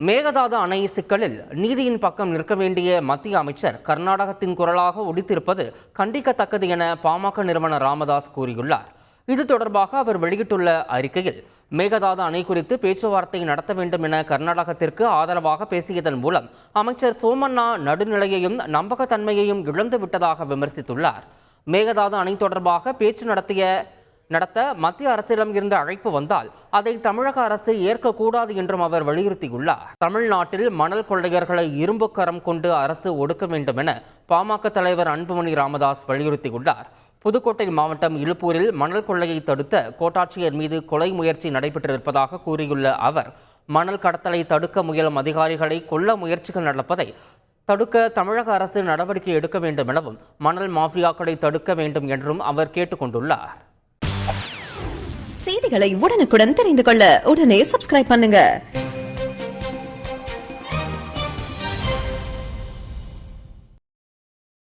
மேகதாது அணை சிக்கலில் நீதியின் பக்கம் நிற்க வேண்டிய மத்திய அமைச்சர் கர்நாடகத்தின் குரலாக ஒலித்திருப்பது கண்டிக்கத்தக்கது என பாமக நிறுவனர் ராமதாஸ் கூறியுள்ளார். இது தொடர்பாக அவர் வெளியிட்டுள்ள அறிக்கையில், மேகதாது அணை குறித்து பேச்சுவார்த்தை நடத்த வேண்டும் என கர்நாடகத்திற்கு ஆதரவாக பேசியதன் மூலம் அமைச்சர் சோமண்ணா நடுநிலையையும் நம்பகத்தன்மையையும் இழந்து விட்டதாக விமர்சித்துள்ளார். மேகதாது அணை தொடர்பாக பேச்சு நடத்த மத்திய அரசிடம் இருந்த அழைப்பு வந்தால் அதை தமிழக அரசு ஏற்கக்கூடாது என்றும் அவர் வலியுறுத்தியுள்ளார். தமிழ்நாட்டில் மணல் கொள்ளையர்களை இரும்பு கரம் கொண்டு அரசு ஒடுக்க வேண்டும் என பாமக தலைவர் அன்புமணி ராமதாஸ் வலியுறுத்தியுள்ளார். புதுக்கோட்டை மாவட்டம் இலுப்பூரில் மணல் கொள்ளையை தடுத்த கோட்டாட்சியர் மீது கொலை முயற்சி நடைபெற்றிருப்பதாக கூறியுள்ள அவர், மணல் கடத்தலை தடுக்க முயலும் அதிகாரிகளை கொல்ல முயற்சிகள் நடப்பதை தடுக்க தமிழக அரசு நடவடிக்கை எடுக்க வேண்டும் எனவும் மணல் மாஃபியாக்களை தடுக்க வேண்டும் என்றும் அவர் கேட்டுக்கொண்டுள்ளார். செய்திகளை உடனுக்குடன் தெரிந்து கொள்ள உடனே சப்ஸ்கிரைப் பண்ணுங்க.